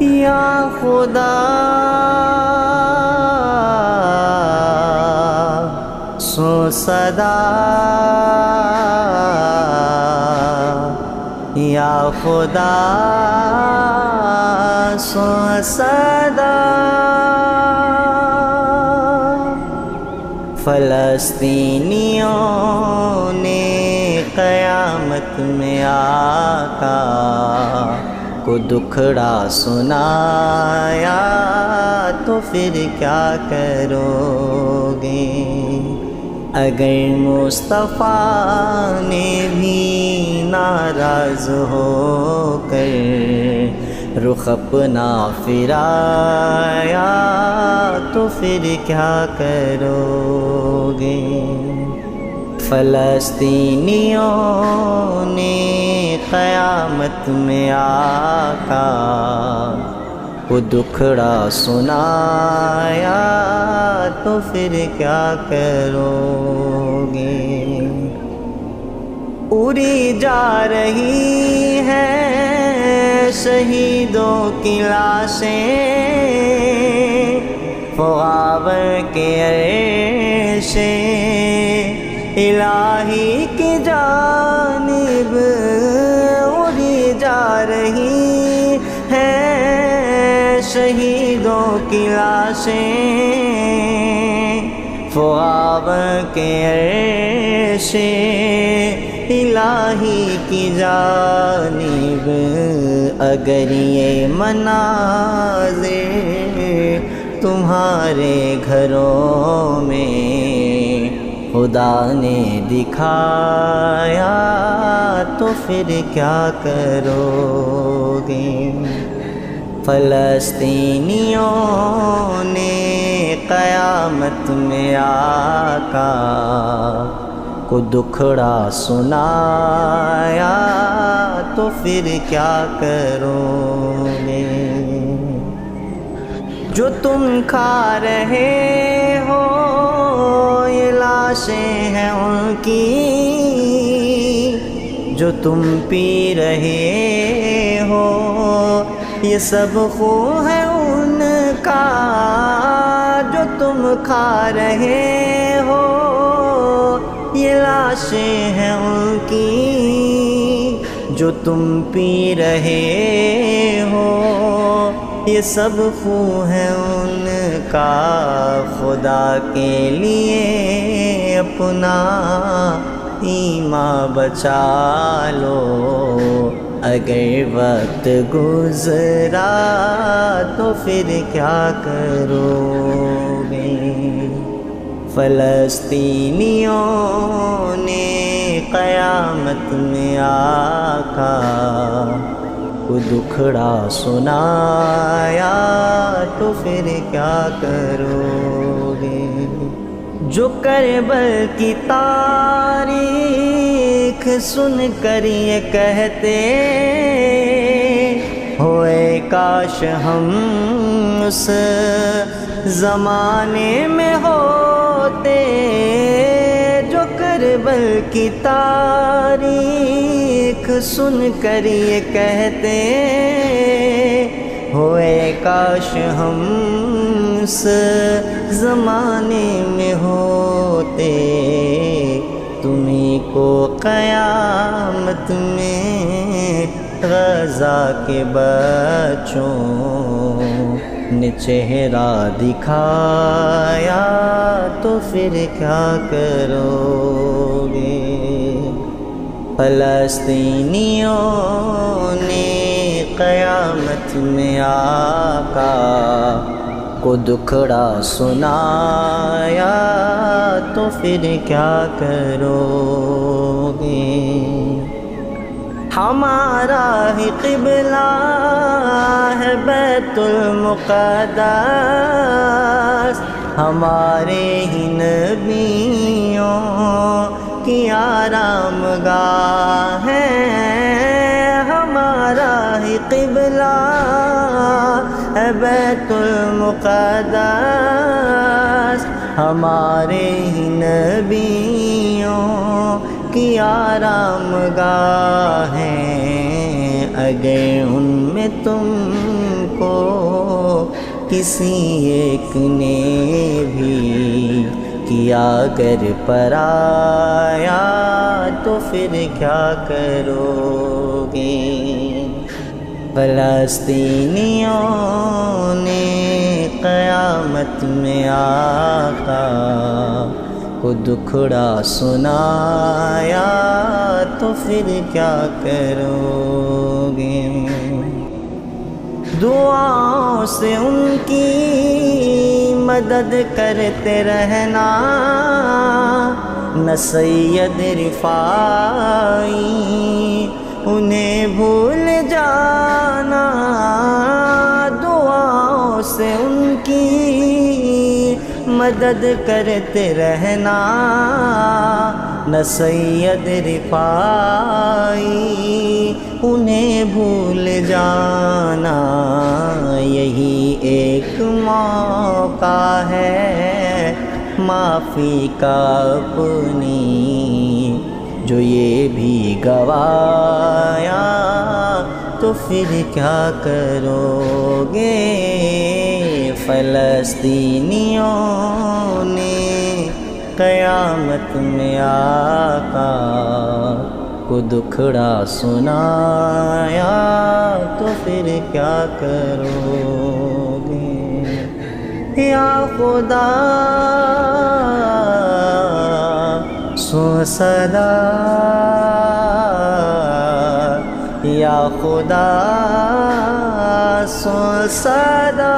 یا خدا سو صدا، یا خدا سو صدا، فلسطینیوں نے قیامت میں آقا کو دکھڑا سنایا، تو پھر کیا کرو گے؟ اگر مصطفیٰ نے بھی ناراض ہو کر رخ اپنا پھرایا، تو پھر کیا کرو گے؟ فلسطینیوں نے قیامت میں آقا کو دکھڑا سنایا، تو پھر کیا کرو گے؟ اڑی جا رہی ہیں شہیدوں کی لاشیں فغاور کے عرش الہی کی جانب اڑی جا رہی ہیں شہیدوں کی لاشیں فغاور کے عرش الہی کی جانب۔ اگر یہ مناظر تمہارے گھروں میں خدا نے دکھایا، تو پھر کیا کرو گے؟ فلسطینیوں نے قیامت میں آقا کو دکھڑا سنایا، تو پھر کیا کرو گے؟ جو تم کھا رہے ہو یہ لاشیں ہیں ان کی، جو تم پی رہے ہو یہ سب خون ہے ان کا، جو تم کھا رہے ہو یہ لاشیں ہیں ان کی، جو تم پی رہے ہو یہ سب خون ہے ان کا۔ خدا کے لیے اپنا ایمان بچا لو، اگر وقت گزرا تو پھر کیا کرو گے؟ فلسطینیوں نے قیامت میں آقا کو دکھڑا سنایا، تو پھر کیا کرو گے؟ جو کربل کی تاریخ سن کر یہ کہتے ہوئے کاش ہم اس زمانے میں ہوتے، جو کربل کی تاریخ سن کر یہ کہتے ہوئے کاش ہم اس زمانے میں ہوتے، تمہیں کو قیامت میں غزہ کے بچوں نے چہرہ دکھایا، تو پھر کیا کرو گے؟ فلسطینیوں نے قیامت میں آقا کو دکھڑا سنایا، تو پھر کیا کرو گے؟ ہمارا ہی قبلہ ہے بیت المقدس، ہمارے ہی نبیوں کی آرام گاہ ہے، ہمارا ہی قبلہ ہے بیت المقدس، ہمارے ہی نبیوں کی آرام گاہ ہیں، اگر ان میں تم کو کسی ایک نے بھی کیا اگر پرایا تو پھر کیا کرو گے؟ فلسطینیوں نے قیامت میں آقا کو دکھڑا سنایا تو پھر کیا کرو گے؟ دعاؤں سے ان کی مدد کرتے رہنا، نہ سید رفاعی انہیں بھول جانا، دعاؤں سے ان کی مدد کرتے رہنا، نہ سید رفاعی انہیں بھول جانا۔ یہی ایک موقع ہے معافی کا اپنی، جو یہ بھی گوایا تو پھر کیا کرو گے؟ فلسطینیوں نے قیامت میں آقا کو دکھڑا سنایا تو پھر کیا کرو گے؟ یا خدا سن صدا، یا خدا سن صدا،